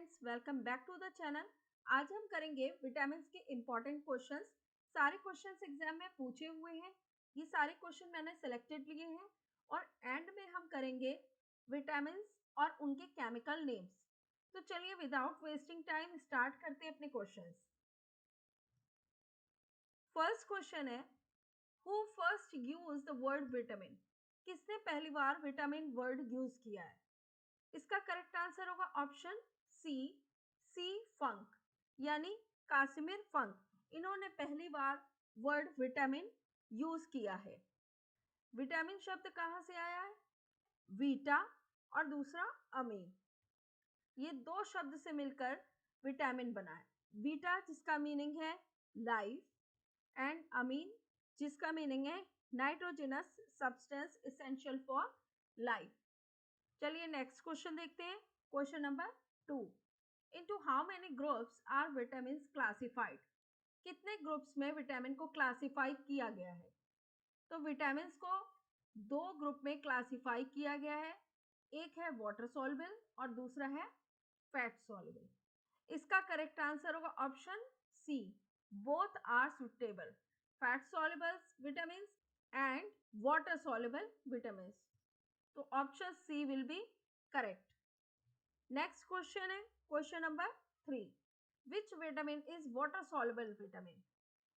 Friends, welcome back to the channel. आज हम करेंगे विटामिन्स के इम्पोर्टेंट क्वेश्चंस। सारे क्वेश्चंस एग्जाम में पूछे हुए हैं। ये सारे क्वेश्चन मैंने सिलेक्टेड लिए हैं और एंड में हम करेंगे विटामिन्स और उनके केमिकल नेम्स। तो चलिए विदाउट वेस्टिंग टाइम स्टार्ट करते हैं अपने क्वेश्चंस। फर्स्ट क्वेश्चन है, who first use the word vitamin? किसने पहली बार विटामिन वर्ड यूज किया है? इसका करेक्ट आंसर होगा ऑप्शन सी, सी फंक, यानी कासिमिर फंक। इन्होंने पहली बार वर्ड विटामिन यूज किया है। विटामिन शब्द कहाँ से आया है? वीटा और दूसरा अमीन, ये दो शब्द से मिलकर विटामिन बना है। वीटा जिसका मीनिंग है लाइफ एंड अमीन जिसका मीनिंग है nitrogenous substance essential for life. चलिए नेक्स्ट क्वेश्चन देखते हैं। Question number 2, into how many groups are vitamin classified? कितने ग्रुप्स में विटामिन को क्लासिफाई किया गया है? तो विटामिन को दो ग्रुप में क्लासिफाई किया गया है। एक है वाटर सॉल्युबल और दूसरा है फैट सॉल्युबल। इसका करेक्ट आंसर होगा option C, both are suitable, fat soluble vitamin and water soluble vitamin. तो option C will be correct. Next question है question number 3, which vitamin is water soluble vitamin?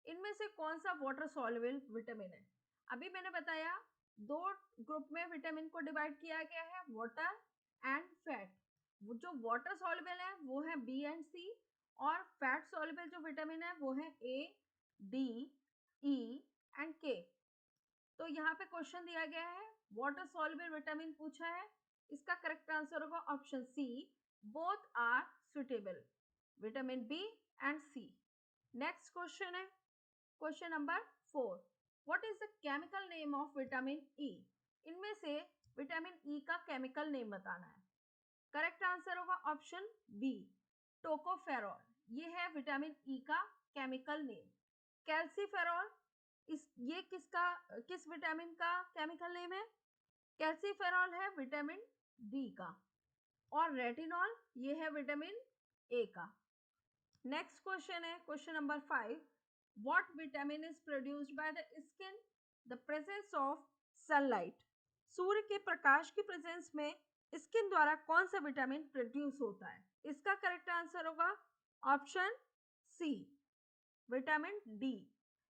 इनमें से कौन सा water soluble vitamin है? अभी मैंने बताया दो ग्रुप में विटामिन को डिवाइड किया गया है, वाटर एंड फैट। जो वाटर सॉल्युबल है वो है बी एंड सी और फैट सॉल्युबल जो विटामिन है वो है ए, डी, ई एंड के। तो यहाँ पे क्वेश्चन दिया गया है वाटर सॉल्युबल विटामिन पूछा है। इसका करेक्ट आंसर होगा option C, both are suitable, vitamin B and C. Next question है question number 4, what is the chemical name of vitamin E? इनमें से विटामिन ई का केमिकल नेम बताना है। करेक्ट आंसर होगा ऑप्शन बी, टोकोफेरॉल। ये है विटामिन ई का केमिकल नेम। कैल्सीफेरॉल ये किस विटामिन का केमिकल नेम है? कैल्सीफेरॉल है विटामिन डी का और रेटिनॉल ये है विटामिन ए का। नेक्स्ट क्वेश्चन है question number 5, what vitamin is produced by the skin the presence of sunlight? सूर्य के प्रकाश की प्रेजेंस में स्किन द्वारा कौन सा विटामिन प्रोड्यूस होता है? इसका करेक्ट आंसर होगा option C, vitamin D.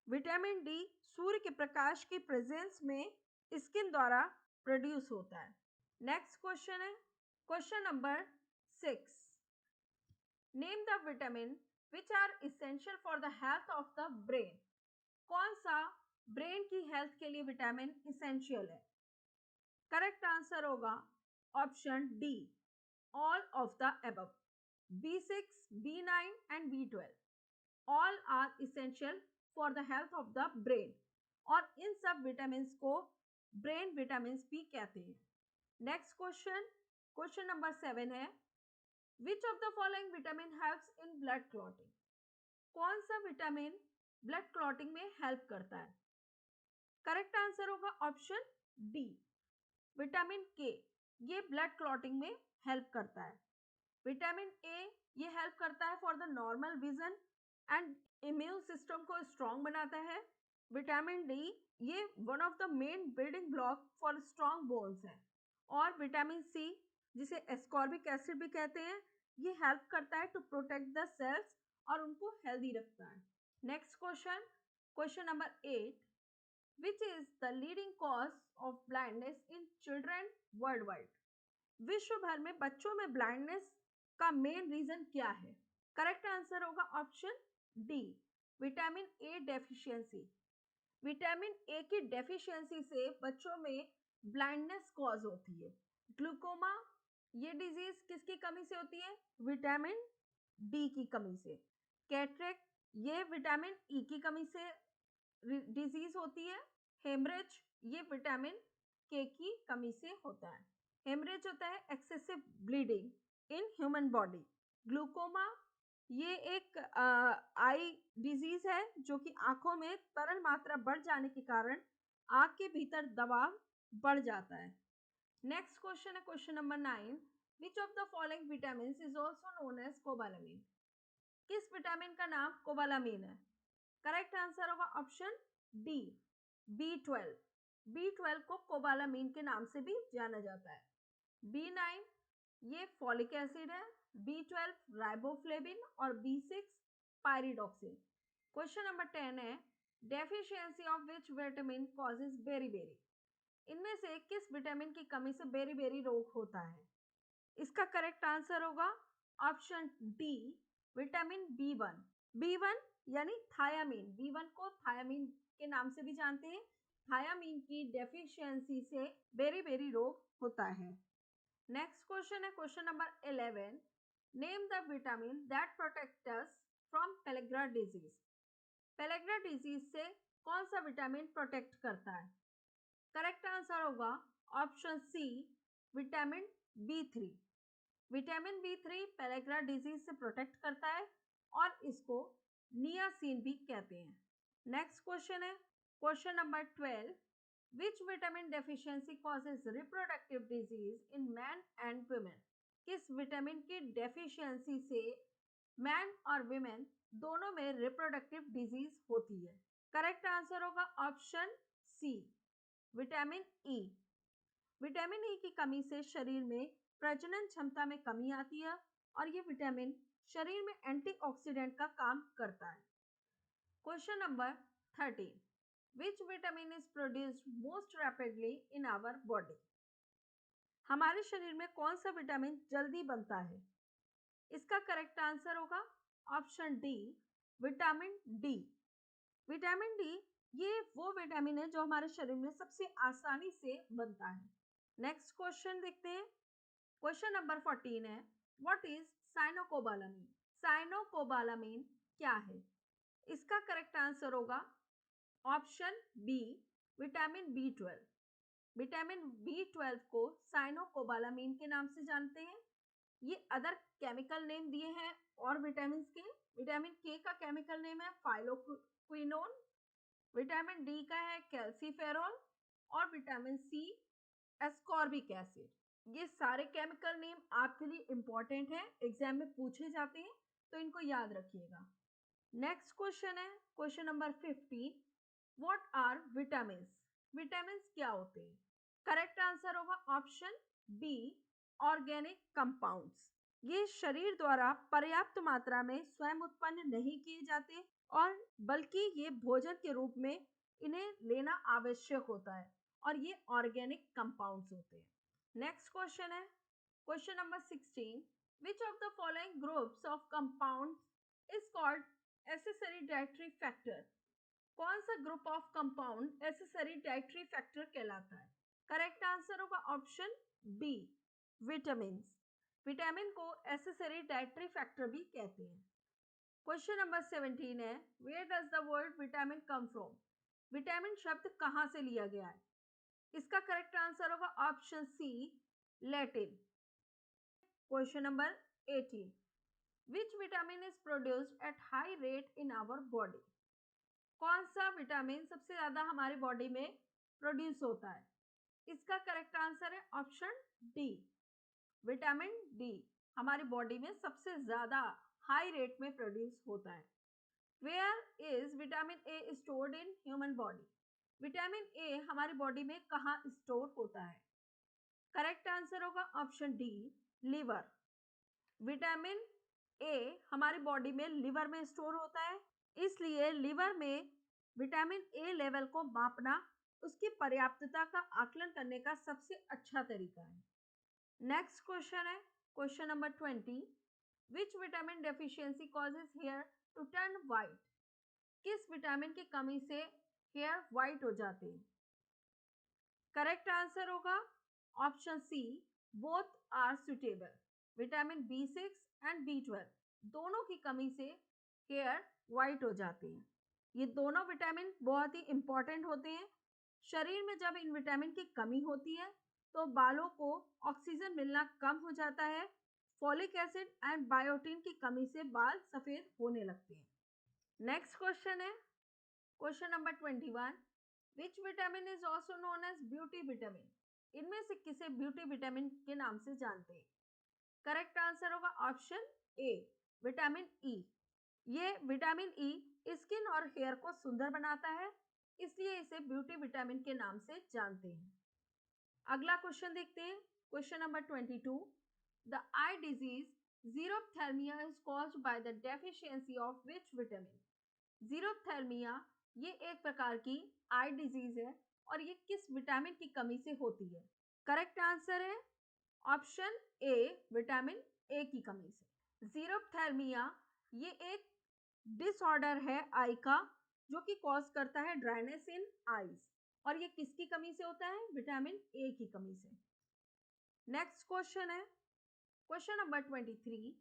Vitamin D सूर्य के प्रकाश की प्रेजेंस में स्किन द्वारा प्रोड्यूस होता है। नेक्स्ट क्वेश्चन है question number 6, name the vitamin which are essential for the health of the brain? कौन सा ब्रेन की हेल्थ के लिए विटामिन इसेंशियल है? करेक्ट आंसर होगा option D, all of the above. B6, B9 and B12 all are essential for the health of the brain और इन सब vitamin को ब्रेन विटामिन भी कहते हैं। नेक्स्ट क्वेश्चन क्वेश्चन नंबर 7 है, विच of the following vitamin helps in blood clotting? कौन सा vitamin blood clotting में हेल्प करता है? करेक्ट आंसर होगा ऑप्शन डी, विटामिन के। ये ब्लड क्लॉटिंग में हेल्प करता है। विटामिन ए ये हेल्प करता है for the normal vision and immune system को स्ट्रॉन्ग बनाता है। विटामिन डी ये one of the main building block for strong bones है। और विटामिन सी जिसे एस्कॉर्बिक एसिड भी कहते हैं, ये हेल्प करता है टू प्रोटेक्ट द सेल्स और उनको हेल्दी रखता है। Next question question number 8, which is the leading cause of blindness in children world wide? विश्व भर में बच्चों में ब्लाइंडनेस का मेन रीजन क्या है? करेक्ट आंसर होगा option D, vitamin A deficiency. Vitamin A की डेफिशिएंसी से बच्चों में ब्लाइंडनेस कॉज होती है। ग्लूकोमा ये डिजीज किसकी कमी से होती है? विटामिन डी की कमी से। कैटरेक्ट ये विटामिन ई की कमी से डिजीज होती है। हेमरेज ये विटामिन के की कमी से होता है। हेमरेज होता है excessive bleeding in human body. Glaucoma ये एक आई डिजीज है जो कि आंखों में तरल मात्रा बढ़ जाने के कारण आंख के भीतर दबाव बढ़ जाता है। नेक्स्ट क्वेश्चन है question number 9, which of the following vitamin is also known as cobalamin? किस विटामिन का नाम कोबालामीन है? करेक्ट आंसर होगा ऑप्शन डी, B12। B12 को कोबालामीन के नाम से भी जाना जाता है। B9 ये फॉलिक एसिड है, B12 राइबोफ्लेविन और B6 पायरिडॉक्सिन। क्वेश्चन नंबर 10 है, deficiency of which vitamin causes beriberi? इनमें से किस विटामिन की कमी से बेरी-बेरी रोग होता है? इसका करेक्ट आंसर होगा option D, vitamin B1। B1 यानी थायामीन, B1 को थायामीन के नाम से भी जानते हैं। थायामीन की डेफिशिएंसी से बेरी-बेरी रोग होता है। नेक्स्ट क्वेश्चन है question number 11, name the vitamin that protect us from pellagra disease? Pellagra disease से कौन सा विटामिन प्रोटेक्ट करता है? करेक्ट आंसर होगा option C, vitamin B3। Vitamin B3 pellagra disease से प्रोटेक्ट करता है और इसको नियासिन भी कहते हैं। नेक्स्ट क्वेश्चन है question number 12, which vitamin deficiency causes reproductive disease in man and women? किस विटामिन की डेफिशिएंसी से मैन और वुमेन दोनों में रिप्रोडक्टिव डिजीज होती है? करेक्ट आंसर होगा option C, vitamin E. Vitamin E की कमी से शरीर में प्रजनन क्षमता में कमी आती है और ये विटामिन शरीर में एंटीऑक्सीडेंट का काम करता है। Question number 13, which vitamin is produced most rapidly in our body? हमारे शरीर में कौन सा विटामिन जल्दी बनता है? इसका करेक्ट आंसर होगा option D, vitamin D. Vitamin D ये वो विटामिन है जो हमारे शरीर में सबसे आसानी से बनता है। नेक्स्ट क्वेश्चन देखते हैं। क्वेश्चन नंबर 14 है, व्हाट इज साइनोकोबालामीन? साइनोकोबालामीन क्या है? इसका करेक्ट आंसर होगा option B, vitamin B12। Vitamin B12 को साइनोकोबालामीन के नाम से जानते हैं। ये अदर केमिकल नेम दिए हैं और विटामिन के। विटामिन के का केमिकल नेम है फाइलोक्विनोन, विटामिन डी का है कैल्सीफेरॉल और विटामिन सी एस्कॉर्बिक एसिड। ये सारे केमिकल नेम आपके लिए इंपॉर्टेंट है, एग्जाम में पूछे जाते हैं, तो इनको याद रखिएगा। नेक्स्ट क्वेश्चन है question number 15, what are vitamins? Vitamins क्या होते हैं? करेक्ट आंसर होगा ऑप्शन बी, ऑर्गेनिक कंपाउंड्स। ये शरीर द्वारा पर्याप्त मात्रा में स्वयं उत्पन्न नहीं किए जाते और बल्कि ये भोजन के रूप में इन्हें लेना आवश्यक होता है और ये ऑर्गेनिक कंपाउंड्स होते हैं। नेक्स्ट क्वेश्चन है question number 16, which of the following groups of compounds is called accessory dietary factor? कौन सा group of compound accessory dietary factor कहलाता है? करेक्ट आंसर होगा ऑप्शन बी, विटामिन। विटामिन को एसेसरी डाइटरी फैक्टर भी कहते हैं। क्वेश्चन नंबर 17 है, where does the word vitamin come from? Vitamin शब्द कहाँ से लिया गया है? इसका करेक्ट आंसर होगा option C, Latin. Question number 18, which vitamin is produced at high rate in our body? कौन सा विटामिन सबसे ज्यादा हमारी बॉडी में प्रोड्यूस होता है? इसका करेक्ट आंसर है ऑप्शन डी, विटामिन डी हमारी बॉडी में सबसे ज्यादा हाई रेट में प्रोड्यूस होता है। Where is vitamin A stored in human body? Vitamin A हमारी बॉडी में कहाँ स्टोर होता है? करेक्ट आंसर होगा option D, liver. Vitamin A हमारी बॉडी में लिवर में स्टोर होता है, इसलिए लिवर में विटामिन ए लेवल को मापना उसकी पर्याप्तता का आकलन करने का सबसे अच्छा तरीका है। नेक्स्ट क्वेश्चन है question number 20, which vitamin deficiency causes hair to turn white? किस विटामिन की कमी से हेयर वाइट हो जाते हैं? करेक्ट आंसर होगा option C, both are suitable. Vitamin B6 and B12 दोनों की कमी से हेयर वाइट हो जाते हैं। ये दोनों विटामिन बहुत ही इंपॉर्टेंट होते हैं। शरीर में जब इन विटामिन की कमी होती है तो बालों को ऑक्सीजन मिलना कम हो जाता है। फॉलिक एसिड एंड बायोटिन की कमी से बाल सफेद होने लगते हैं। नेक्स्ट क्वेश्चन है question number 21, which vitamin is also known as beauty vitamin? इनमें से किसे ब्यूटी विटामिन के नाम से जानते हैं? करेक्ट आंसर होगा ऑप्शन ए, विटामिन ई। ये विटामिन ई स्किन और हेयर को सुंदर बनाता है, इसलिए इसे ब्यूटी विटामिन के नाम से जानते हैं। अगला क्वेश्चन देखते हैं, question number 22। The eye disease xerophthalmia is caused by the deficiency of which vitamin? Xerophthalmia ये एक प्रकार की आई डिजीज है और ये किस विटामिन की कमी से होती है? करेक्ट आंसर है ऑप्शन ए, विटामिन ए की कमी से। जीरोथर्मिया ये एक डिसऑर्डर है आई का, जो कि कॉज करता है ड्राइनेस इन आईज, और ये किसकी कमी से होता है? विटामिन ए की कमी से। नेक्स्ट क्वेश्चन है question number 23।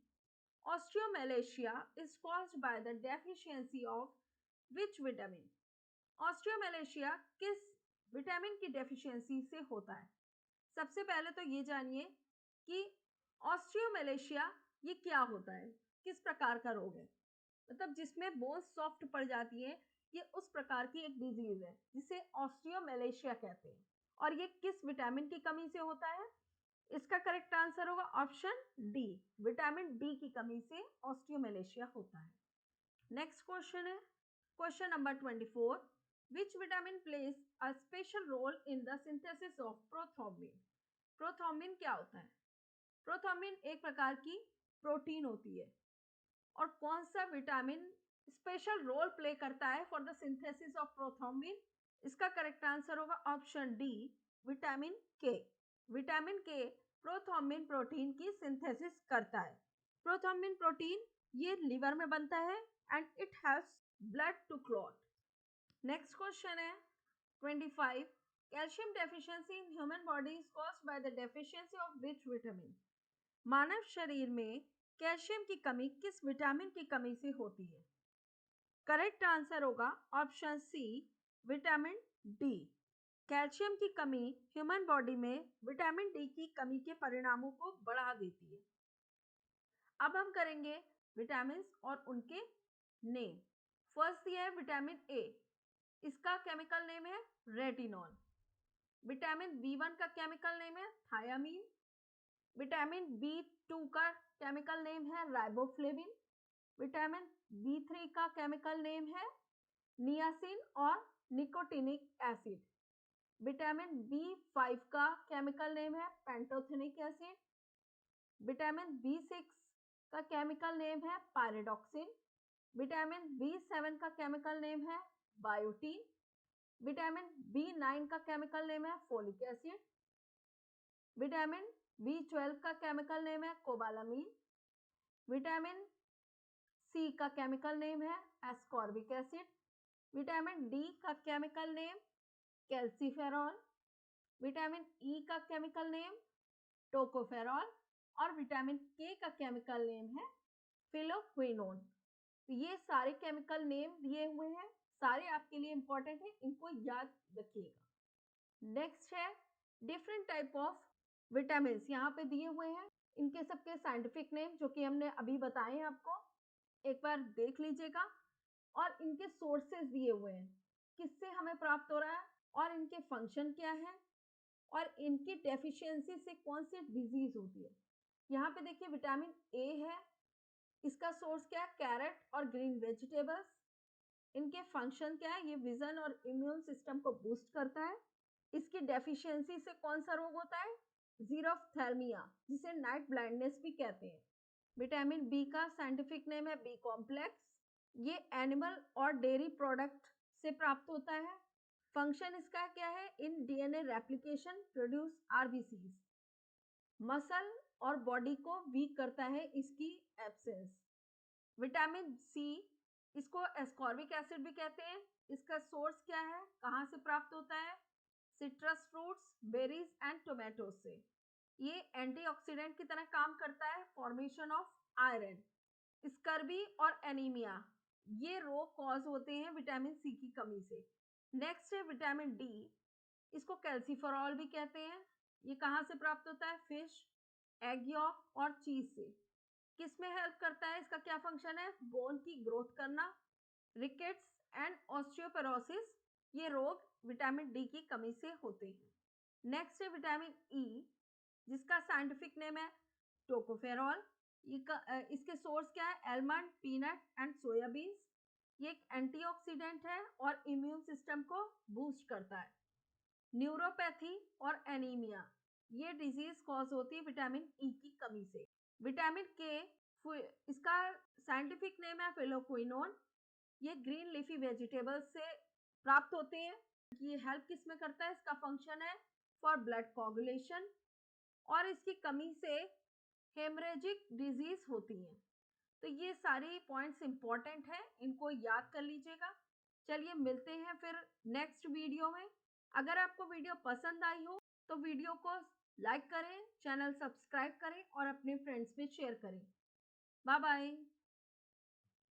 Osteomalacia is caused by the deficiency of which vitamin? Osteomalacia किस विटामिन की डेफिशिएंसी से होता है? सबसे पहले तो ये जानिए कि ऑस्टियोमैलेशिया ये क्या होता है, किस प्रकार का रोग है। मतलब जिसमें बोन्स सॉफ्ट पड़ जाती है, ये उस प्रकार की एक डिजीज है जिसे ऑस्टियोमैलेशिया कहते हैं। और ये किस विटामिन की कमी से होता है? इसका करेक्ट आंसर होगा ऑप्शन डी, विटामिन डी की कमी से ऑस्टियोमैलेशिया होता है। नेक्स्ट क्वेश्चन है question number 24। Which vitamin plays a special role in the synthesis of prothrombin? Prothrombin क्या होता है? प्रोथ्रोम्बिन एक प्रकार की प्रोटीन होती है, और कौन सा विटामिन स्पेशल रोल प्ले करता है for the synthesis of prothrombin? इसका करेक्ट आंसर होगा option D, vitamin K. Vitamin K prothrombin protein की सिंथेसिस करता है। प्रोथ्रोम्बिन प्रोटीन ये लिवर में बनता है and it helps blood to clot. Next question है 25। Calcium deficiency in human body is caused by the deficiency of which vitamin? मानव शरीर में कैल्शियम की कमी किस विटामिन की कमी से होती है? करेक्ट आंसर होगा option C, vitamin D. Calcium की कमी ह्यूमन बॉडी में विटामिन डी की कमी के परिणामों को बढ़ा देती है। अब हम करेंगे विटामिन और उनके नेम। फर्स्ट दिया है विटामिन ए, इसका केमिकल नेम है रेटिनॉल। विटामिन बी1 का केमिकल नेम है थायामीन। विटामिन बी2 का केमिकल नेम है राइबोफ्लेविन। विटामिन बी3 का केमिकल नेम है नियासिन और निकोटिनिक एसिड। विटामिन बी5 का केमिकल नेम है पेंटोथेनिक एसिड। विटामिन बी6 का केमिकल नेम है पायरिडॉक्सिन। विटामिन बी7 का केमिकल नेम है बायोटीन। विटामिन बी9 का केमिकल नेम है फोलिक एसिड। विटामिन बी12 का केमिकल नेम है कोबालामीन। विटामिन सी का केमिकल नेम है एस्कॉर्बिक एसिड। विटामिन डी का chemical name calciferol. Vitamin E का केमिकल नेम टोकोफेरॉल। और विटामिन के का केमिकल नेम है फिलोक्विनोन। तो ये सारे केमिकल नेम दिए हुए हैं, सारे आपके लिए इंपॉर्टेंट है, इनको याद रखिएगा। नेक्स्ट है डिफरेंट टाइप ऑफ विटामिन, यहाँ पे दिए हुए हैं इनके सबके साइंटिफिक नेम जो कि हमने अभी बताए हैं आपको, एक बार देख लीजिएगा। और इनके सोर्सेज दिए हुए हैं, किससे हमें प्राप्त हो रहा है और इनके फंक्शन क्या है और इनकी डेफिशिएंसी से कौन सी डिजीज होती है। यहाँ पे देखिए विटामिन ए है, इसका सोर्स क्या है? कैरेट और ग्रीन वेजिटेबल्स। इनके फंक्शन क्या है? ये विजन और इम्यून सिस्टम को बूस्ट करता है। इसकी डेफिशिएंसी से कौन सा रोग होता है? जीरोथर्मिया, जिसे नाइट ब्लाइंडनेस भी कहते हैं। विटामिन बी का साइंटिफिक नेम है बी कॉम्प्लेक्स। ये एनिमल और डेयरी प्रोडक्ट से प्राप्त होता है। फंक्शन इसका क्या है? In DNA replication, produce RBCs. Muscle और बॉडी को वीक करता है इसकी एब्सेंस। विटामिन सी, इसको एस्कॉर्बिक एसिड भी कहते हैं। इसका सोर्स क्या है, कहाँ से प्राप्त होता है? Citrus fruits, berries and tomato से। ये एंटीऑक्सीडेंट की तरह काम करता है, फॉर्मेशन ऑफ आयरन। स्कर्वी और एनीमिया ये रोग कॉज होते हैं विटामिन सी की कमी से। नेक्स्ट है विटामिन डी, इसको कैल्सीफेरॉल भी कहते हैं। ये कहाँ से प्राप्त होता है? फिश, एग यॉक और चीज से। किस में हेल्प करता है? इसका क्या फंक्शन है? बोन की ग्रोथ करना। रिकेट्स एंड ऑस्टियोपोरोसिस ये रोग विटामिन डी की कमी से होते हैं। नेक्स्ट है विटामिन ई, जिसका साइंटिफिक नेम है टोकोफेरॉल। इसके सोर्स क्या है? Almond, peanut and soya beans. ये एक एंटीऑक्सीडेंट है और इम्यून सिस्टम को बूस्ट करता है। न्यूरोपैथी और एनीमिया, ये डिजीज कॉज होती है विटामिन ई की कमी से। विटामिन के, इसका साइंटिफिक नेम है फिलोक्विनोन। ये ग्रीन लीफी वेजिटेबल्स से प्राप्त होते हैं। ये हेल्प किस में करता है? इसका फंक्शन है फॉर ब्लड कोगुलेशन, और इसकी कमी से हेमरेजिक डिजीज होती है। तो ये सारी पॉइंट्स इंपॉर्टेंट हैं, इनको याद कर लीजिएगा। चलिए मिलते हैं फिर नेक्स्ट वीडियो में। अगर आपको वीडियो पसंद आई हो तो वीडियो को लाइक करें, चैनल सब्सक्राइब करें और अपने फ्रेंड्स में शेयर करें। Bye bye.